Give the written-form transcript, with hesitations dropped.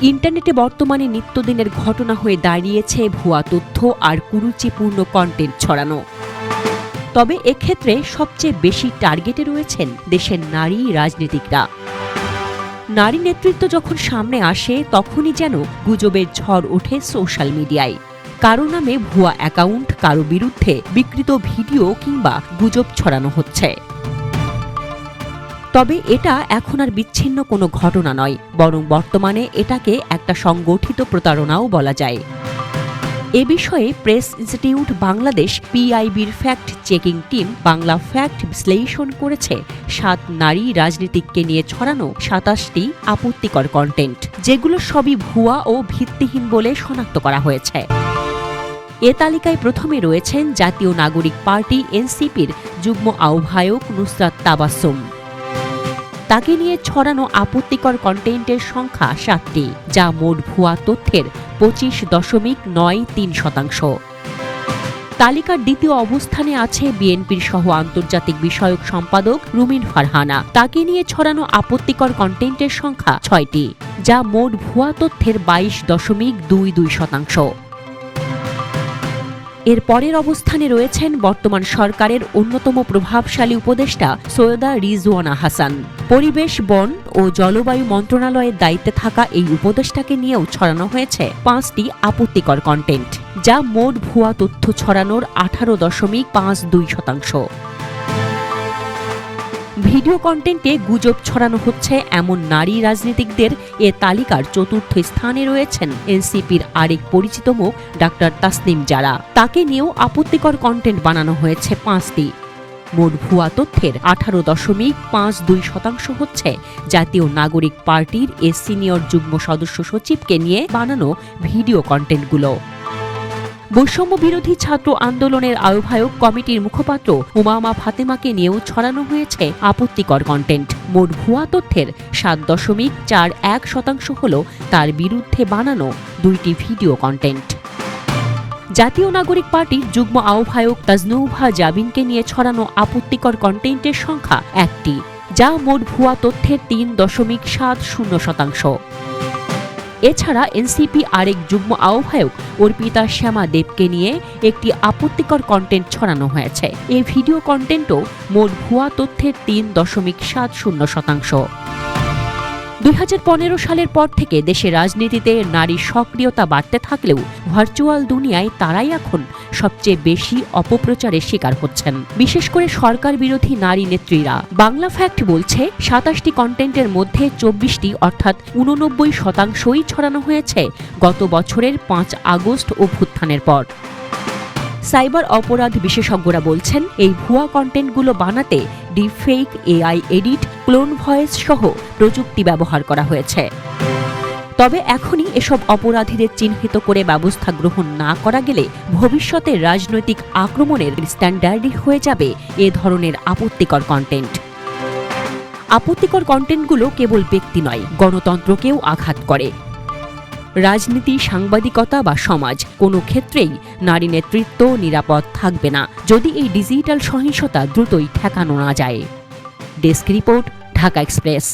ইন্টারনেটে বর্তমানে নিত্যদিনের ঘটনা হয়ে দাঁড়িয়েছে ভুয়া তথ্য আর কুরুচিপূর্ণ কন্টেন্ট ছড়ানো। তবে এক্ষেত্রে সবচেয়ে বেশি টার্গেটে রয়েছেন দেশের নারী রাজনীতিকরা। নারী নেতৃত্ব যখন সামনে আসে তখনই যেন গুজবের ঝড় ওঠে সোশ্যাল মিডিয়ায়। কারো নামে ভুয়া অ্যাকাউন্ট, কারো বিরুদ্ধে বিকৃত ভিডিও কিংবা গুজব ছড়ানো হচ্ছে। তবে এটা এখন আর বিচ্ছিন্ন কোনো ঘটনা নয়, বরং বর্তমানে এটাকে একটা সংগঠিত প্রতারণাও বলা যায়। এ বিষয়ে প্রেস ইনস্টিটিউট বাংলাদেশ পিআইবির fact checking team Bangla fact বিশ্লেষণ করেছে 7 নারী রাজনীতিককে নিয়ে ছড়ানো 27টি আপত্তিকর কন্টেন্ট, যেগুলো সবই ভুয়া ও ভিত্তিহীন বলে শনাক্ত করা হয়েছে। এ তালিকায় প্রথমে রয়েছেন জাতীয় নাগরিক পার্টি এনসিপির যুগ্ম আহ্বায়ক নুসরাত তাবাসসুম। তাকে নিয়ে ছড়ানো আপত্তিকর কন্টেন্টের সংখ্যা 7টি, যা মোট ভুয়া তথ্যের 25.93%। তালিকার দ্বিতীয় অবস্থানে আছে বিএনপির সহ আন্তর্জাতিক বিষয়ক সম্পাদক রুমিন ফারহানা। তাকে নিয়ে ছড়ানো আপত্তিকর কন্টেন্টের সংখ্যা 6টি, যা মোট ভুয়া তথ্যের 22.22%। এর পরের অবস্থানে রয়েছেন বর্তমান সরকারের অন্যতম প্রভাবশালী উপদেষ্টা সৈয়দা রিজওয়ানা হাসান। পরিবেশ, বন ও জলবায়ু মন্ত্রণালয়ের দায়িত্বে থাকা এই উপদেষ্টাকে নিয়েও ছড়ানো হয়েছে 5টি আপত্তিকর কন্টেন্ট, যা মোট ভুয়া তথ্য ছড়ানোর 18.52%। ভিডিও কন্টেন্টে গুজব ছড়ানো হচ্ছে এমন নারী রাজনীতিকদের এ তালিকার চতুর্থ স্থানে রয়েছেন এনসিপির আরেক পরিচিত মুখ ডাক্তার তাসনিম জারা। তাকে নিয়েও আপত্তিকর কন্টেন্ট বানানো হয়েছে 5টি। মোট ভুয়া তথ্যের 18.52% হচ্ছে জাতীয় নাগরিক পার্টির এ সিনিয়র যুগ্ম সদস্য সচিবকে নিয়ে বানানো ভিডিও কন্টেন্টগুলো। বৈষম্য বিরোধী ছাত্র আন্দোলনের আহ্বায়ক কমিটির মুখপাত্র উমামা ফাতেমাকে নিয়েও ছড়ানো হয়েছে আপত্তিকর কন্টেন্ট। মোট ভুয়া তথ্যের 7.41% হল তার বিরুদ্ধে বানানো 2টি ভিডিও কন্টেন্ট। জাতীয় নাগরিক পার্টির যুগ্ম আহ্বায়ক তাজনুভা জাবিনকে নিয়ে ছড়ানো আপত্তিকর কন্টেন্টের সংখ্যা 1টি, যা মোট ভুয়া তথ্যের 3.70%। এছাড়া এনসিপি আরেক যুগ্ম আহ্বায়ক অর্পিতা শ্যামা দেবকে নিয়ে একটি আপত্তিকর কন্টেন্ট ছড়ানো হয়েছে। এই ভিডিও কন্টেন্টও মোট ভুয়া তথ্যের 3.70%। 2015 সালের পর থেকে দেশে রাজনীতিতে নারীর সক্রিয়তা বাড়তে থাকলেও ভার্চুয়াল দুনিয়ায় তারাই এখন সবচেয়ে বেশি অপপ্রচারের শিকার হচ্ছেন, বিশেষ করে সরকার বিরোধী নারী নেত্রীরা। বাংলা ফ্যাক্ট বলছে 27টি কন্টেন্টের মধ্যে 24টি অর্থাৎ 89%ই ছড়ানো হয়েছে গত বছরের 5 আগস্ট অভ্যুত্থানের পর। সাইবার অপরাধ বিশেষজ্ঞরা বলছেন এই ভুয়া কন্টেন্টগুলো বানাতে deepfake, AI edit, clone voice সহ প্রযুক্তি ব্যবহার করা হয়েছে। তবে এখনই এসব অপরাধীদের চিহ্নিত করে ব্যবস্থা গ্রহণ না করা গেলে ভবিষ্যতে রাজনৈতিক আক্রমণের স্ট্যান্ডার্ডই হয়ে যাবে এ ধরনের আপত্তিকর কন্টেন্ট। আপত্তিকর কন্টেন্টগুলো কেবল ব্যক্তি নয়, গণতন্ত্রকেও আঘাত করে। রাজনীতি, সাংবাদিকতা বা সমাজ কোনো ক্ষেত্রেই নারী নেতৃত্ব নিরাপদ থাকবে না যদি এই ডিজিটাল সহিংসতা দ্রুতই ঠেকানো না যায়। Desk report, Dhaka express.